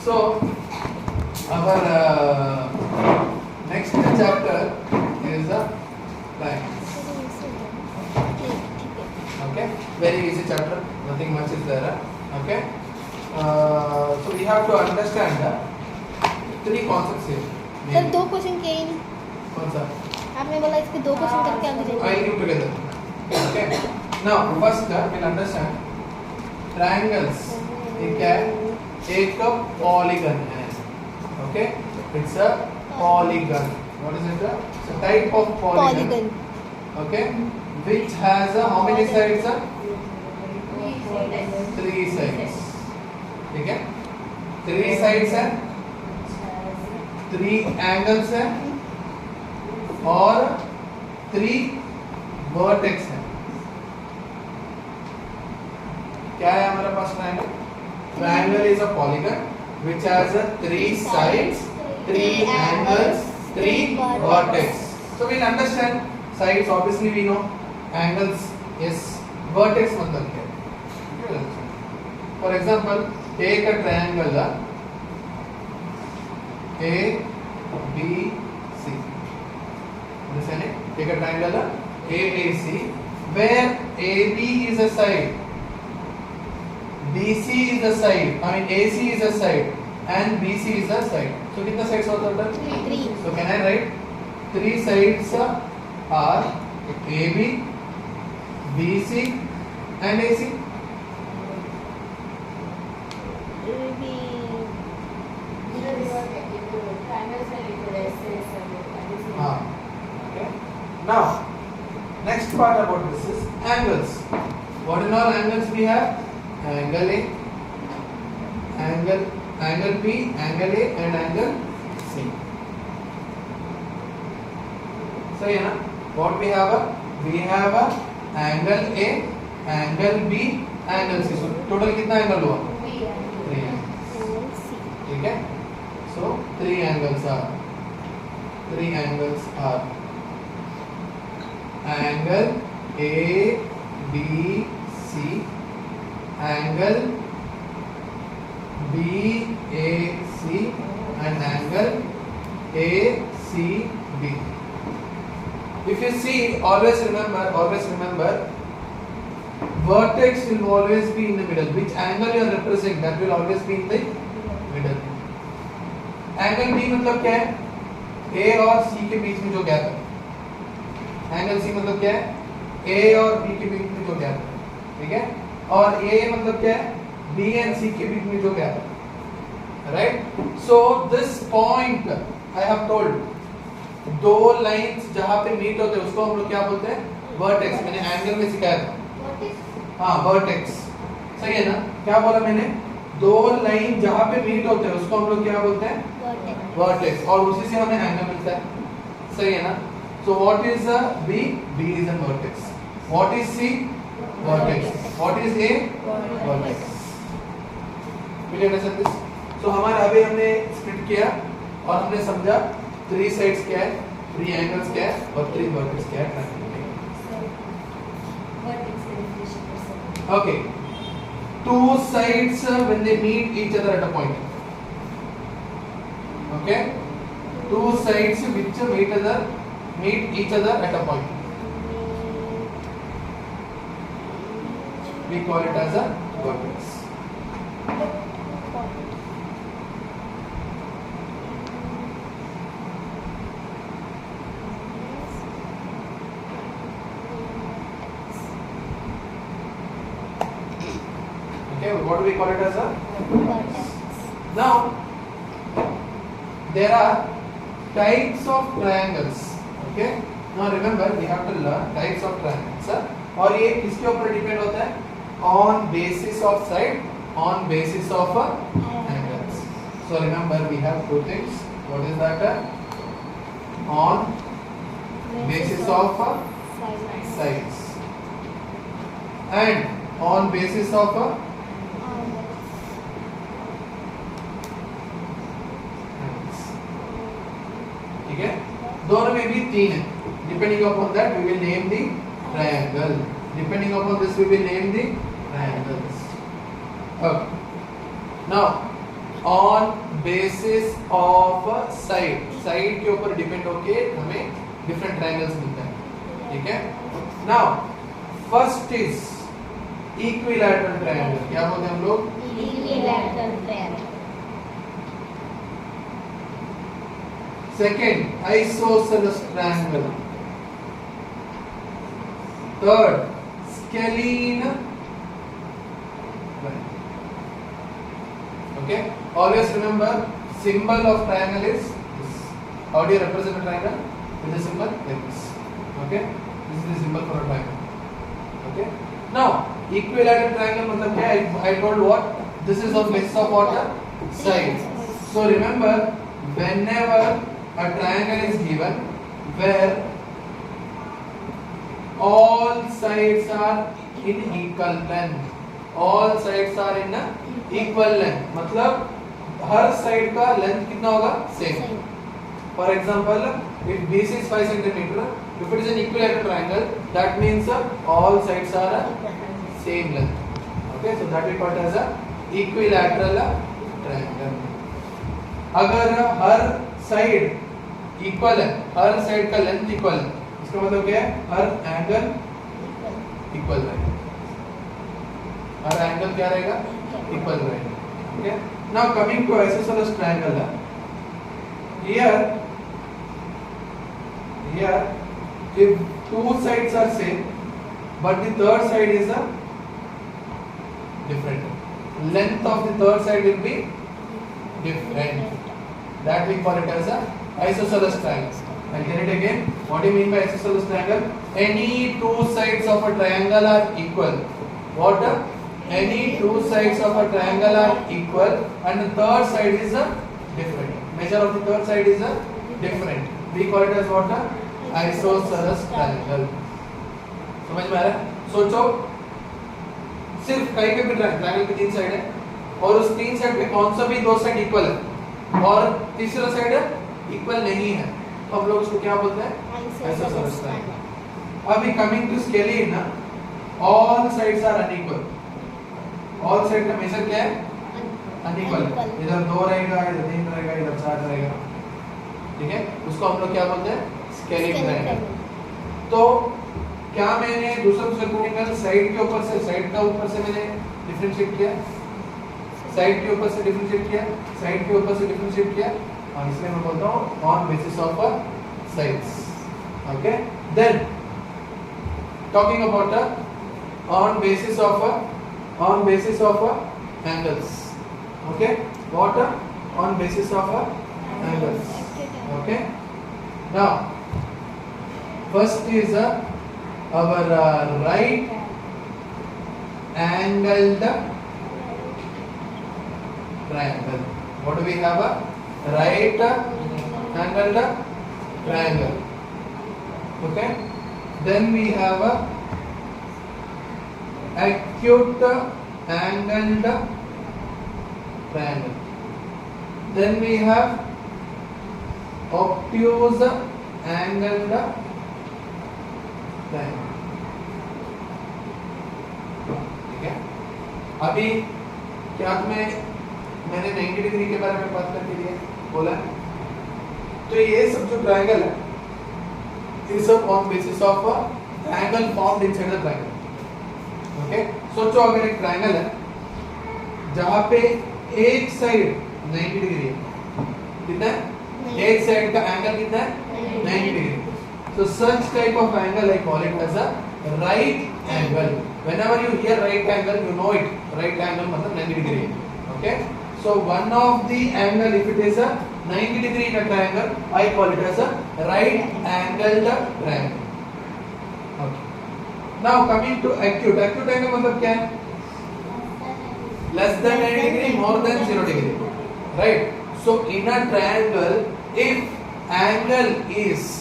So our next chapter is the triangles. Okay, very easy chapter, nothing much is there. Okay, so we have to understand three concepts here. Sir दो question किए ही नहीं। कौन सा? आपने बोला इसके दो क्वेश्चन करके आगे जाइए। I'll give together. Okay. Now first we'll understand triangles. ये क्या है? एक polygon है. Okay. It's a polygon. What is it? It's a type of polygon. Okay. Which has how many sides? Three sides. ठीक है? Three sides है. Three angles है. और 3 वर्टेक्स है। क्या है हमारे पास triangle? Triangle is a polygon which has 3 sides, 3 angles, 3 vertex. So we'll understand sides. Obviously we know angles. Yes, vertex मतलब क्या है? For example, take a triangle A, B, C. Understand it? Take a triangle AAC where AB is a side, BC is a side, AC is a side and BC is a side. So कितने sides होता है? 3. So can I write 3 sides are AB, BC and AC? Okay. Now, next part about this is angles. What in all angles we have? Angle A, angle B, angle A, and angle C. So you know what we have? We have a angle A, angle B, angle C. So total कितना angle हुआ? 3 angles. ठीक है? So 3 angles are angle A, B, C, angle B, A, C, and angle A, C, B. If you see, always remember, vertex will always be in the middle. Which angle you are representing, that will always be in the middle. Angle B मतलब क्या है? A और C के बीच में जो gap है. Angle C मतलब क्या है? A और B के बीच में जो गैप है. ठीक है? और A मतलब क्या है? B and C के बीच में जो गैप है. Right? So this point I have told, दो लाइंस जहां पे मीट होते हैं उसको हम लोग क्या बोलते हैं? वर्टेक्स. मैंने एंगल में सिखाया था. हाँ, वर्टेक्स. सही है ना? क्या बोला मैंने? दो लाइन जहां पे मीट होते हैं उसको हम लोग क्या बोलते हैं? वर्टेक्स. और उसी से हमें एंगल मिलता है. सही है ना? So what is B? B is a vertex. What is C? Vertex. What is A? Vertex. Will you understand this? So हमारा अभी हमने स्प्लिट किया और हमने समझा 3 साइड्स क्या है, 3 एंगल्स क्या है और 3 वर्टेक्स क्या है. Okay. 2 sides when they meet each other at a point. Okay. 2 sides which meet each other at a point. We call it as a vertex. Okay, what do we call it as a vertex? Now, there are types of triangles. Okay, now remember we have to learn types of triangles. और ये किसके ऊपर depend होता है? On basis of side, on basis of angles. So remember we have 2 things. What is that? On basis of sides and on basis of angles. ठीक है? दोनों में भी 3 है. Depending upon that, we will name the triangle. Depending upon this, we will name the triangles. Okay. Now, on basis of side, side के ऊपर depend होके हमें डिफरेंट ट्रायंगल्स मिलते हैं, ठीक है। Now first is equilateral triangle, क्या बोलते हैं हम लोग? Equilateral triangle. Second isosceles triangle, third scalene triangle. Okay, always remember symbol of triangle is this. How do you represent a triangle? With a symbol like this. Okay, this is the symbol for a triangle. Okay, now equilateral triangle मतलब क्या है? I told what? This is on basis of what? Sides. So remember, whenever a triangle is given where all sides are in equal length, all sides are in equal length, मतलब हर side का length कितना होगा? Same. For example, if BC is 5 cm, if it is an equilateral triangle, that means all sides are same length. Okay, so that we call it as a equilateral triangle. अगर हर side equal है, हर side का length equal है, इसका मतलब क्या है? हर angle equal रहेगा, हर angle क्या रहेगा? इक्वल रहेगा। Okay, now coming to isosceles triangle, here if two sides are same but the third side is different, length of the third side will be different, that we call it as a isosceles triangle. I'll get it again. What do you mean by isosceles triangle? Any two sides of a triangle are equal. What? Any two sides of a triangle are equal and the third side is different. Measure of the third side is different. We call it as what? Isosceles triangle. समझ में आ रहा है? सोचो, सिर्फ कहीं पे भी triangle की तीन साइड है और उस तीन साइड पे कौन सा भी दो साइड इक्वल है और तीसरा साइड इक्वल नहीं है, तो हम लोग उसको क्या बोलते हैं? Isosceles triangle. अभी coming to scalene, all sides are unequal. All side का मेजर क्या है? अनइक्वल। इधर 2 रहेगा, इधर 3 रहेगा, इधर 4 रहेगा, ठीक है। उसको हम लोग क्या बोलते हैं? Scaling triangle. तो क्या मैंने दूसरा ट्रायंगल साइड के ऊपर से, साइड का ऊपर से मैंने डिफरेंशिएट किया, साइड के ऊपर से डिफरेंशिएट किया, साइड के ऊपर से डिफरेंशिएट किया, और इसलिए मैं बोलता हूँ on basis of sides. Okay, then talking about on basis of angles. Okay, what? On basis of angles. Okay, now first is our right angled triangle. What do we have? A right angled triangle. Okay, then we have a acute angled triangle. Then we have obtuse angled triangle. ठीक है, अभी क्या मैंने 90 degree के बारे में बात करके दिया बोला है, तो ये सब जो ट्रायंगल है, ये सब on basis of triangle formed inside the triangle. Okay, सोचो अगर एक ट्रायंगल है जहां पे एक साइड 90 डिग्री है, कितना है? एक साइड का एंगल कितना है? 90 degree. So such type of angle I call it as a right angle. Whenever you hear right angle, you know it. Right angle मतलब 90 degree. Okay. So one of the angle, if it is a 90 degree in a triangle, I call it as a right angled triangle. Okay. Now coming to acute. Acute angle मतलब क्या है? Less than 90 degree, more than 0 degree. Right. So in a triangle, if angle is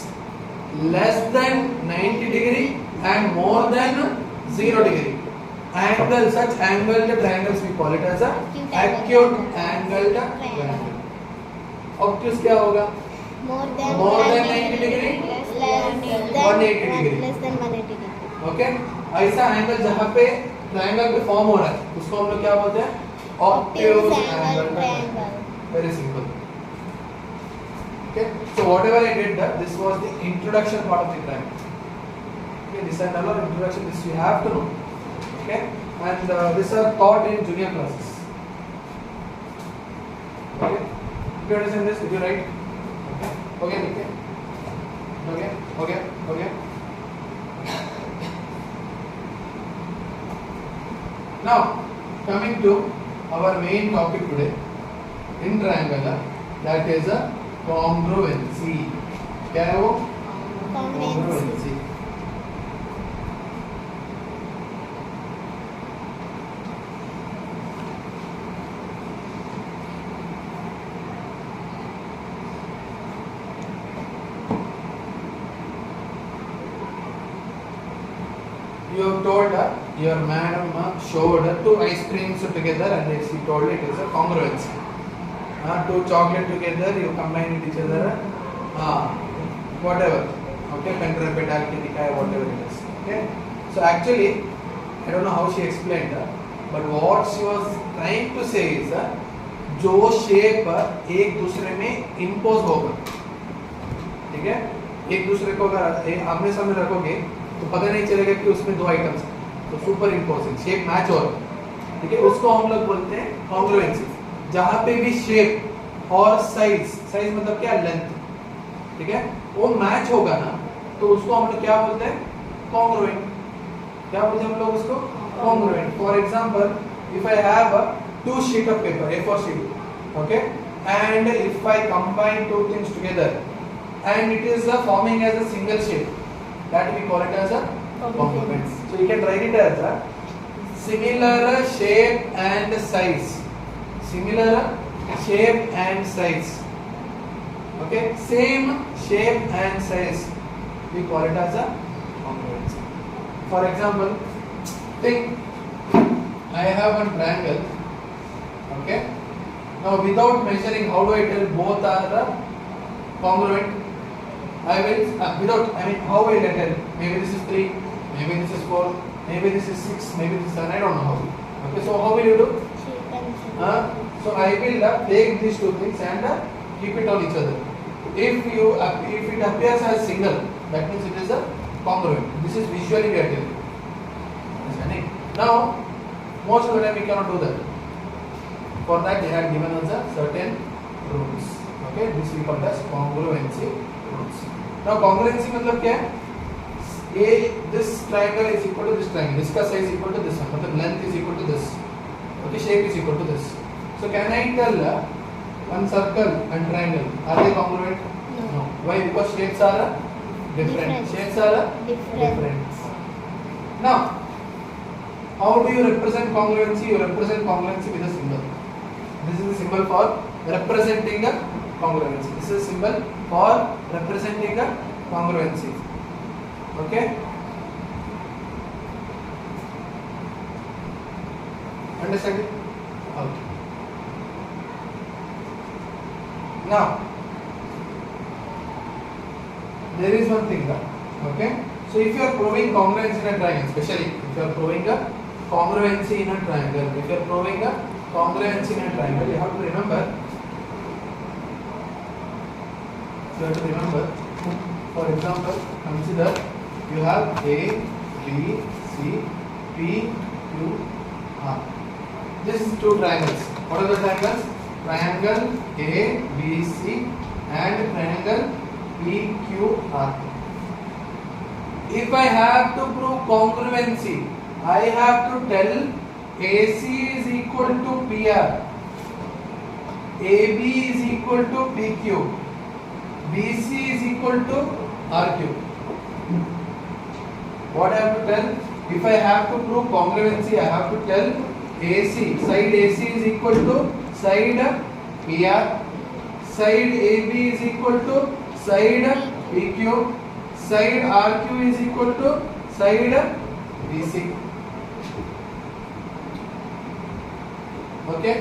less than 90 degree and more than 0 degree, angle, such angled triangles we call it as a acute angled triangle. Obtuse क्या होगा? More than 90 degree, less than 180 degree. less than 180 degree. Okay, ऐसा angle जहाँ पे triangle पे form हो रहा है उसको हम लोग क्या बोलते हैं? Obtuse angled triangle. Very simple. Okay. So whatever I did, this was the introduction part of the triangle. Okay. This and all introduction. This you have to know. Okay. And these are taught in junior classes. Okay. Did you understand this? Did you write? Okay. Okay. Okay. Okay. Okay. Now coming to our main topic today in triangle, that is a congruency. क्या है वो? Congruency. You have told your madam showed two ice creams together and she told it is a congruency. Two chocolate together, you combine it each other, whatever. Okay, whatever it is. Okay. So actually, I don't know how she explained that, but what she was trying to say is जो shape एक दूसरे में impose होगा, ठीक है? एक दूसरे को अगर आमने सामने रखोगे तो पता नहीं चलेगा कि उसमें दो आइटम्स हैं, तो सुपर इम्पोजिंग शेप मैच हो रहा है, ठीक है? उसको हम लोग बोलते हैं कॉन्ग्रुएंसी. जहाँ पे भी शेप और साइज मतलब क्या, लेंथ, ठीक है, वो मैच होगा ना, तो उसको हम लोग क्या बोलते हैं, कॉन्ग्रुएंट. क्या बोलते हैं हम लोग उसको, congruent. For example, if I have two sheet of paper, A4 sheet, okay, and if I combine two things together and it is forming as a single shape, that we call it as a congruence. So you can write it as a similar shape and size. Similar shape and size. Okay, same shape and size. We call it as a congruence. For example, think I have one triangle. Okay. Now without measuring, how do I tell both are congruent? I will how will I tell? Maybe this is 3, maybe this is 4, maybe this is 6, maybe this is 7. I don't know how. Okay, so how will you do? So I will take these two things and keep it on each other. If it appears as single, that means it is a congruent. This is visually we are telling. Now, most of the time we cannot do that. For that they have given us a certain rules. Okay, this we call as congruency rules. Now congruency मतलब क्या है? This triangle is equal to this triangle. This का size equal to this one. मतलब length is equal to this. Okay, shape is equal to this. So can I tell one circle and triangle are they congruent? No. Why? Because shapes are different. Shapes are different. Now, how do you represent congruency? You represent congruency with a symbol. This is a symbol for representing a congruency. This is a symbol for representing a congruency. Okay? Understand it? Okay. Now, there is one thing. Okay? So if you are proving congruency in a triangle, especially if you are proving a congruency in a triangle, if you are proving a congruency in a triangle, you have to remember. For example, consider you have A, B, C, P, Q, R. This is two triangles. What are the triangles? Triangle A, B, C and triangle P, Q, R. If I have to prove congruency, I have to tell AC is equal to PR, AB is equal to PQ, BC is equal to RQ. What I have to tell? If I have to prove congruency, I have to tell AC, side AC is equal to side PR, side AB is equal to side PQ, side RQ is equal to side BC. Okay,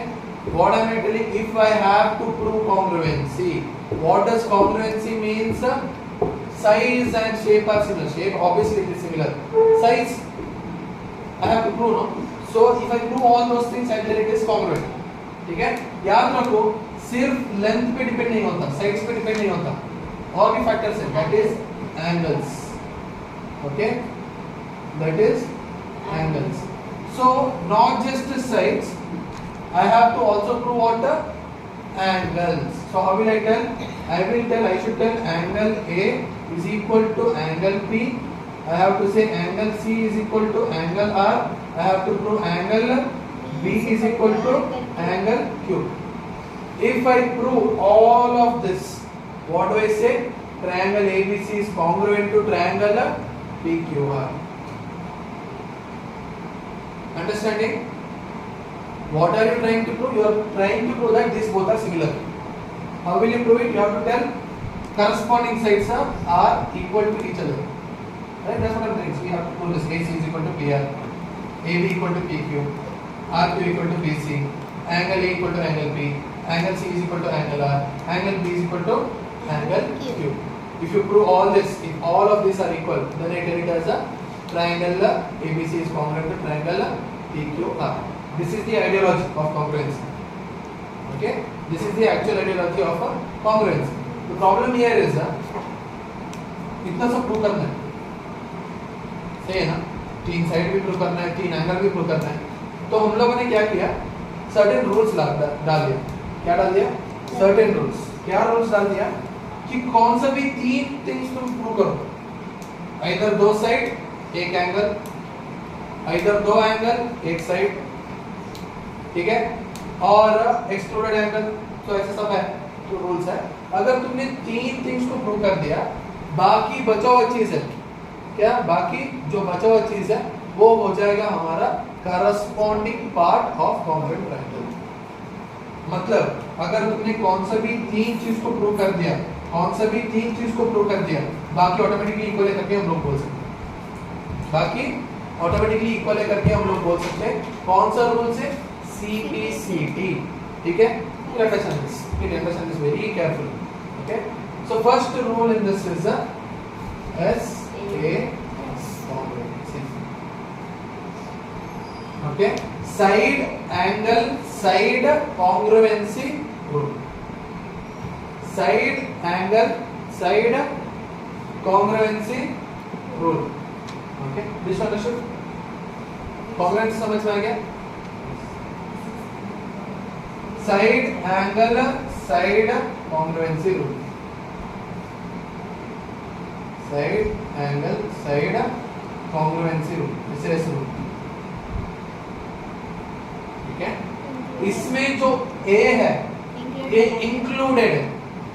what am I telling? If I have to prove congruency, what does congruency means? Size and shape are similar. Shape obviously it is similar. Size I have to prove, no? So if I prove all those things, I tell it is congruent. ठीक है? याद रखो सिर्फ length पे depend नहीं होता, sides पे depend नहीं होता, और भी फैक्टर्स है, that is angles. Okay, that is angles. So not just the sides, I have to also prove what the angles. So how will I tell? I should tell angle A is equal to angle P. I have to say angle C is equal to angle R. I have to prove angle B is equal to angle Q. If I prove all of this, what do I say? Triangle ABC is congruent to triangle PQR. Understanding? What are you trying to prove? You are trying to prove that these both are similar. How will you prove it? You have to tell corresponding sides are equal to each other. Right? That's what I'm saying. So we have to prove this. AC is equal to PR, AB equal to PQ, RQ equal to PC, angle A equal to angle P, angle C is equal to angle R, angle B is equal to angle Q. If you prove all this, if all of these are equal, then I tell it as a triangle ABC is congruent to triangle PQR. This is the ideology of congruency. Okay, this is the actual ideology of congruency. The problem here is इतना सब prove करना है, सही है ना? तीन side भी prove करना है, तीन एंगल भी प्रूव करना है. तो हम लोगों ने क्या किया? सर्टेन रूल्स डाल दिया. क्या डाल दिया? Certain rules. क्या रूल्स डाल दिया कि कौन सा भी तीन थिंग्स तुम प्रूव करो, इधर दो साइड एक एंगल, इधर दो एंगल एक साइड, ठीक है, और एक्सट्रूडेड एंगल. तो ऐसे सब है, तो रूल्स है. अगर तुमने तीन थिंग्स को प्रूव कर दिया, बाकी बचा हुआ चीज है क्या? बाकी जो बचा हुआ चीज है वो हो जाएगा हमारा corresponding part of congruent triangle. मतलब अगर तुमने कौन सा भी तीन चीज को प्रूव कर दिया, कौन सा भी तीन चीज को प्रूव कर दिया, बाकी ऑटोमेटिकली इक्वल करके हम लोग बोल सकते हैं. बाकी ऑटोमेटिकली इक्वल है करके हम लोग बोल सकते हैं. कौन सा रूल से? CPCT. ठीक है, you understand this. You understand this very carefully. Okay. So first rule in this is SAS congruency. Okay. Side angle side congruency rule. Side angle side congruency rule. Okay, this understood? Congruency समझ में आ गया? Side angle side congruency rule. Side angle side congruency rule. SAS rule. ठीक है? इसमें जो A है, A included है.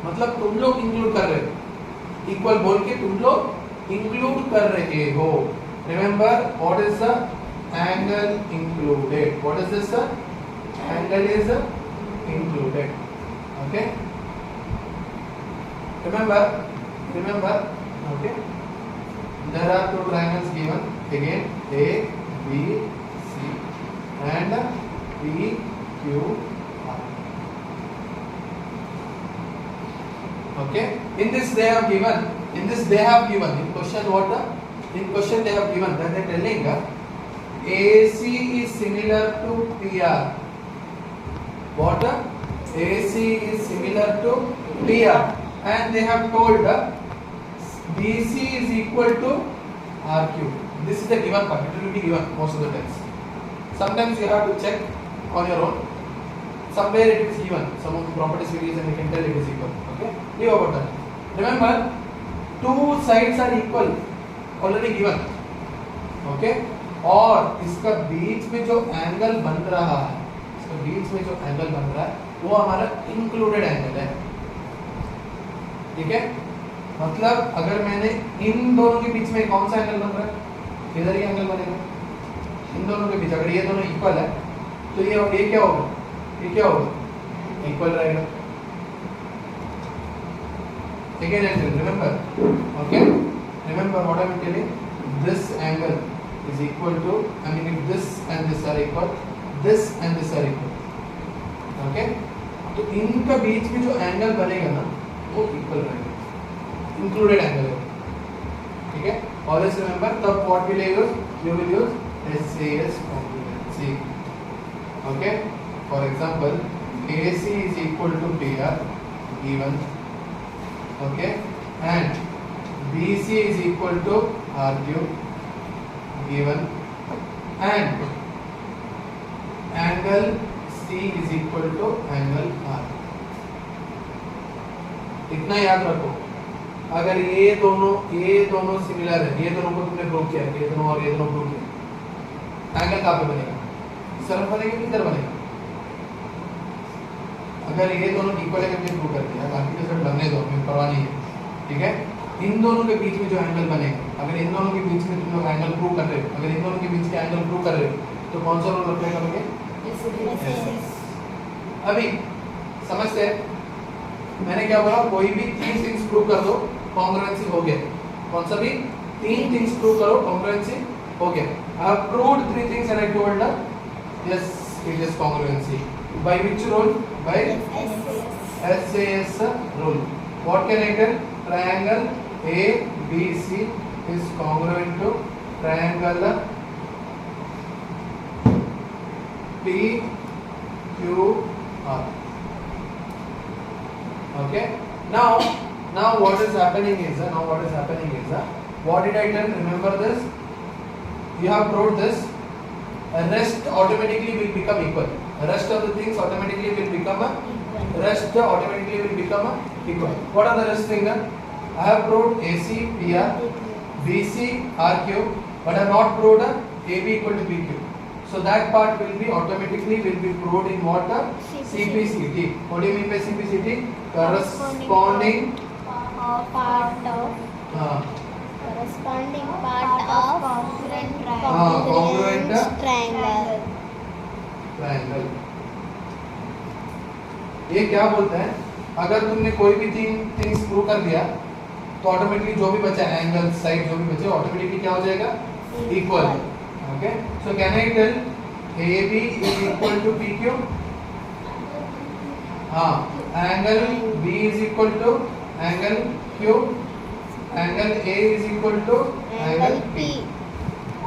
मतलब तुम लोग इंक्लूड कर रहे हो. इक्वल बोल के तुम लोग इंक्लूड कर रहे हो. Remember what is the angle included? What is this? Angle is included. Okay. Remember. Okay. There are two triangles given again, A, B, C, and P, Q, R. Okay. In this they have given. In question what? In question they have given that they are telling AC is similar to PR. What? AC is similar to PR, and they have told BC is equal to RQ. This is the given part. It will be given most of the times. Sometimes you have to check on your own. Somewhere it is given. Some of the properties will use and you can tell it is equal. Okay. Leave about that. Remember, two sides are equal. Already given. Okay. और इसका बीच में जो angle बन रहा है, वो हमारा included angle है. ठीक है. मतलब अगर मैंने इन दोनों के बीच में कौन सा एंगल बन रहा है, इधर ही एंगल बनेगा. इन दोनों के बीच अगर ये दोनों इक्वल है तो ये क्या होगा, इक्वल रहेगा. Again and again, remember, okay? Remember what I am telling. This angle is equal to, I mean, if this and this are equal, this and this are equal, okay? तो इनका बीच में जो एंगल बनेगा ना, वो equal रहेगा, included angle है. ठीक है? Always remember. तब what will you use? You will use SAS congruency. Okay? For example, AC is equal to PR given, okay, and BC is equal to RQ given, and angle C is equal to angle R. इतना याद रखो, अगर ये दोनों similar है, ये दोनों को तुमने प्रूव किया, ये दोनों और ये दोनों प्रूव किया, एंगल कहाँ पे बनेगा? इस तरफ बनेगा कि इधर बनेगा? अगर ये दोनों इक्वल है करके प्रूव कर दिया, बाकी के सब बनने दो, हमें परवाह नहीं है, ठीक है? इन दोनों के बीच में जो एंगल बनेगा, अगर इन दोनों के बीच में तुम लोग एंगल प्रूव कर रहे हो, अगर इन दोनों के बीच के एंगल प्रूव कर रहे हो, तो कौन सा रूल अप्लाई करोगे? अभी समझते हैं, मैंने क्या बोला, कोई भी 3 थिंग्स प्रूव कर दो, कॉन्ग्रुएंसी हो गया। कौन सा भी 3 थिंग्स प्रूव करो, कॉन्ग्रुएंसी हो गया। I have proved 3 things and I told yes it is congruency. By which rule? By SAS rule. What can I tell? Triangle ABC is congruent to triangle PQR. Okay. Now what is happening is what did I tell? Remember this. You have proved this. Rest automatically will become equal. Rest of the things automatically will become equal. What are the rest things? I have proved AC PR, BC RQ, but I have not proved AB equal to PQ. So that part will be automatically proved in what? CPCT. What do you mean by CPCT? Corresponding part of congruent triangle. ये क्या बोलता है? अगर तुमने कोई भी 3 things prove कर दिया, तो ऑटोमेटिकली जो भी बचा, एंगल साइड जो भी बचे, ऑटोमेटिकली क्या हो जाएगा? Equal. Okay, so can I tell AB is equal to PQ? हाँ, angle B is equal to angle Q, angle A is equal to angle P।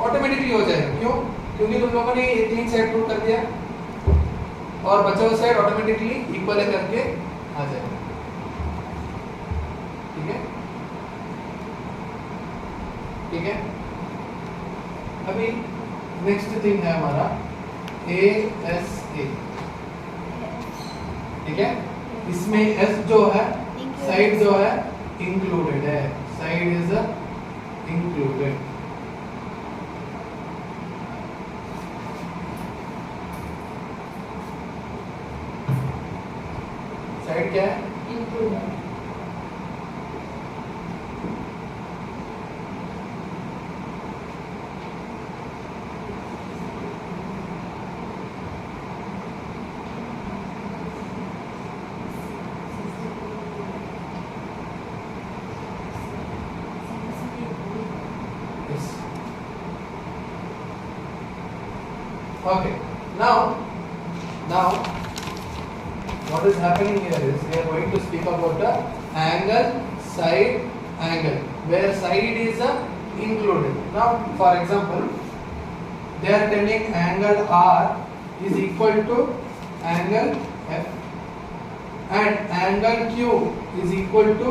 Automatically हो जाएगा। क्यों? क्योंकि तुम लोगों ने ये 3 साइड प्रूव कर दिया और बचा हुआ साइड ऑटोमेटिकली इक्वल है करके आ जाएगा। ठीक है, ठीक है। अभी नेक्स्ट थिंग है हमारा ASA। ठीक है, इसमें S जो है, साइड जो है इंक्लूडेड है, साइड इज इंक्लूडेड। साइड क्या है? Included. Okay, now what is happening here is we are going to speak about the angle, side angle, where side is included. Now for example, they are telling angle R is equal to angle F and angle Q is equal to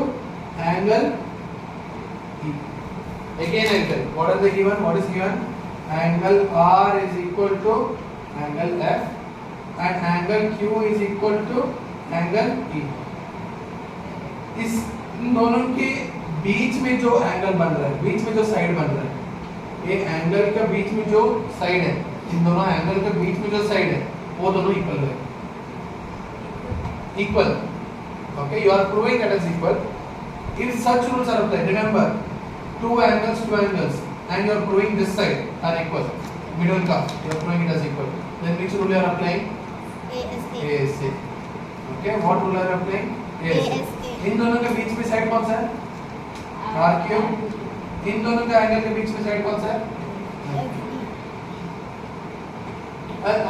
angle E. Again I tell, what are they given? What is given? Angle R is equal to angle F and angle Q is equal to angle E. इस इन दोनों के बीच में जो angle बन रहा है, बीच में जो साइड बन रहा है, ये एंगल के बीच में जो साइड है, इन दोनों एंगल के बीच में जो साइड है, वो दोनों इक्वल है। Equal, okay, you are proving that is equal. If such rules are applied, remember, two angles, and you are proving this side are equal. Middle का, you are proving it as equal. Then which rule you are applying? ASA. Okay, what rule are you applying? ASA. इन दोनों के बीच में side कौन सा है? RQ. इन दोनों के angle के बीच में साइड कौन सा है?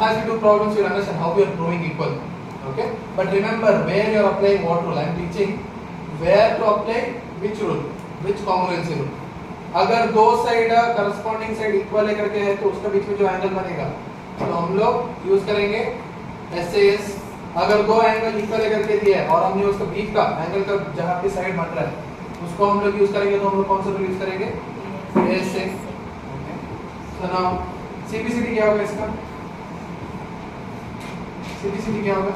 As we do problems, you will understand how we are proving equal. Okay, but remember where you are applying what rule. I am teaching where to apply which rule, which congruency rule. अगर दो side corresponding side equal है करके है, तो उसके बीच में जो angle बनेगा, तो हम लोग यूज करेंगे SAS अगर दो एंगल इक्वल करके दिया है और हमने उसका बीच का एंगल का जहां पे साइड बन रहा है उसको हम लोग यूज करेंगे, तो हम लोग कौन सा रूल यूज करेंगे? ए से। ओके, सो नाउ सीबीसीडी क्या होगा इसका? सीबीसीडी क्या होगा?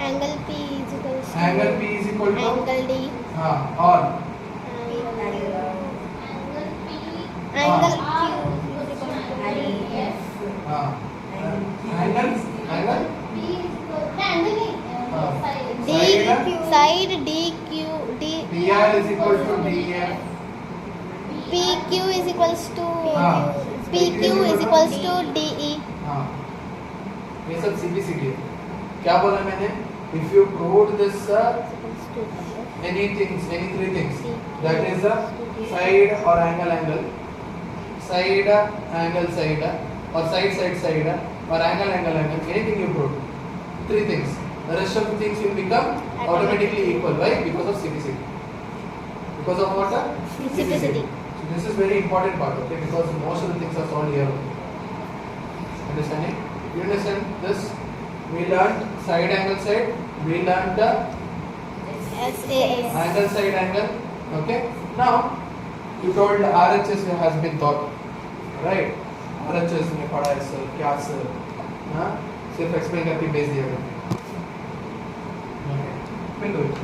Angle P is equal to angle P is equal to angle D हां और एंगल Q हां angle D side DQ D PR इज इक्वल टू DF PQ is equals to हाँ। PQ is equals to DE हां, ये सब सीबीसीडी है। क्या बोला मैंने? If you prove this any three things, that is the side or angle side angle or side or angle anything you prove, three things, the rest of the things will become automatically equal. Why? Because of CPCD, because of what? CPCD. So this is very important part, okay, because most of the things are solved here. Understanding? You understand this? We learned side angle side, we learned the SAS angle side angle. Okay, now you told RHS has been taught, right? RHS में पढ़ा है sir, क्या sir? हाँ, सिर्फ explain करके भेज दिया मैंने। Okay, we'll do it.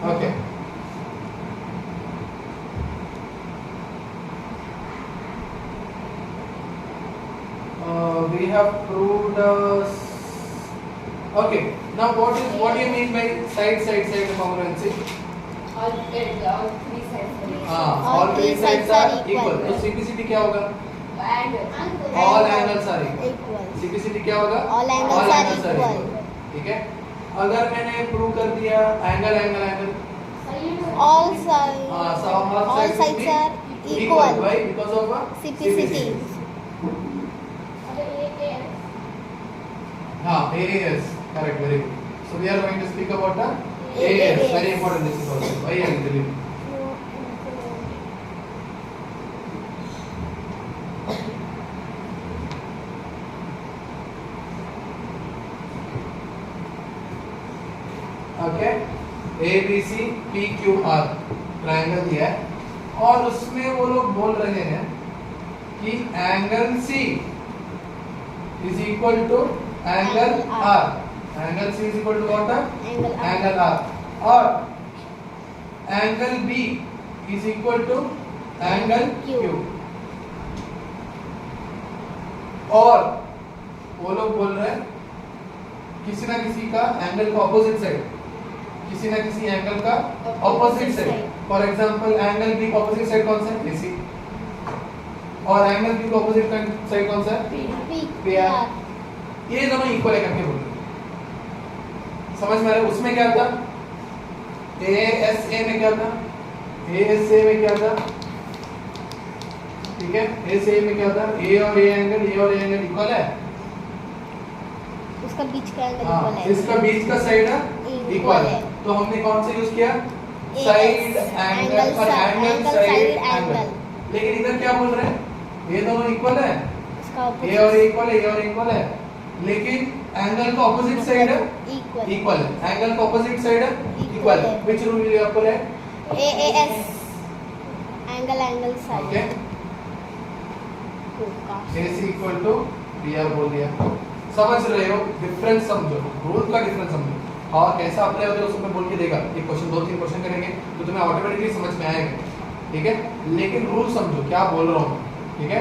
Okay. We have proved. Okay. Now, what do you mean by side congruency? All three sides All three sides are equal. तो CPCD क्या होगा? All angles are equal. CPCD क्या होगा? All angles are equal. ठीक है? अगर मैंने prove कर दिया angle all sides are equal. Why? Because of CPCD. हाँ, AAS. Correct, very good. So we are going to speak about the AAS. Very important. This is also. Why I will tell you. Okay, ABC PQR triangle दिया है और उसमें वो लोग बोल रहे हैं कि angle C is equal to angle R. Angle C is equal to what? Angle R. और angle B is equal to angle Q. और वो लोग बोल रहे हैं किसी ना किसी का एंगल का ऑपोजिट साइड, किसी ना किसी एंगल का opposite side, for example angle B का ऑपोजिट साइड कौन सा है? BC, और एंगल बी का ऑपोजिट साइड कौन सा है? PR. ये दोनों इक्वल है करके बोल रहे हैं। समझ में आ रहा है? उसमें क्या था? ASA में क्या था? ASA में क्या था? ठीक है, ASA में क्या था? A और A एंगल इक्वल है, उसका बीच का एंगल हाँ, इक्वल है, इसका बीच का साइड इक्वल है। तो हमने कौन सा यूज किया? साइड एंगल और एंगल साइड एंगल। लेकिन इधर क्या बोल रहे हैं? ये दोनों इक्वल है, ये और इक्वल है, ये और इक्वल है, लेकिन एंगल का ऑपोजिट साइड इक्वल है। एंगल का ऑपोजिट साइड इक्वल है। Which rule will you apply? AAS angle side. Okay, AC equal to PR बोल दिया। समझ रहे हो? डिफरेंस समझो, रूल का डिफरेंस समझो। और कैसा अप्लाई होता है उसमें बोल के देगा। एक क्वेश्चन 2-3 क्वेश्चन करेंगे तो तुम्हें ऑटोमेटिकली समझ में आएगा, ठीक है? लेकिन रूल समझो क्या बोल रहा हूँ, ठीक है?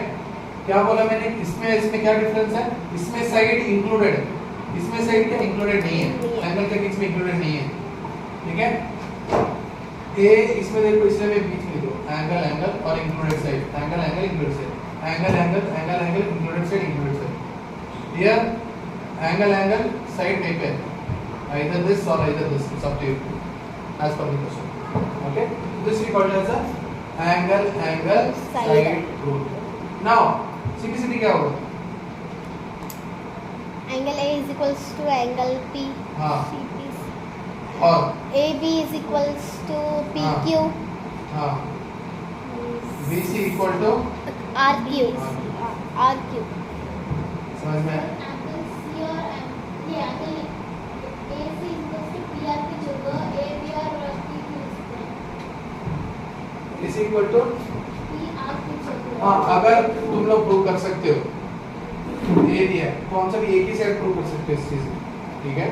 क्या बोला मैंने? इसमें क्या डिफरेंस है? इसमें साइड इंक्लूडेड है, इसमें साइड क्या इंक्लूडेड नहीं है, एंगल के बीच में इंक्लूडेड नहीं है, ठीक है? ए इसमें देखो, इसमें मैं बीच में दो एंगल और included side, angle included side, angle included side, included side. Here angle side type है, either this or either this, it's up to you as per the question. Okay, this we call as a angle side rule. Now CPCD क्या होगा? Angle A is equals to angle P हाँ CP और AB is equals to PQ हाँ BC equal to RQ RQ समझ में आया? Angle C और ये एंगल ए से इक्वल टू पी आर की जगह ए बी और पी क्यू इस इक्वल टू पी आर की जगह हाँ अगर तुम लोग प्रूव कर सकते हो ए दिया है तो हम सब एक ही सेट प्रूव कर सकते हो इस चीज में, ठीक है?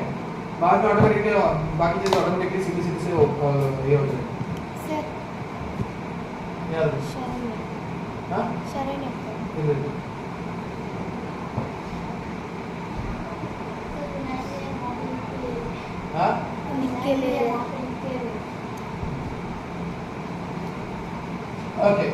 बाद में ऑटोमेटिकली बाकी चीजें ऑटोमेटिकली सीधी सीधी से ये हो जाएगी। सर याद शरण हाँ शरण इधर हाँ लिख के ले ओके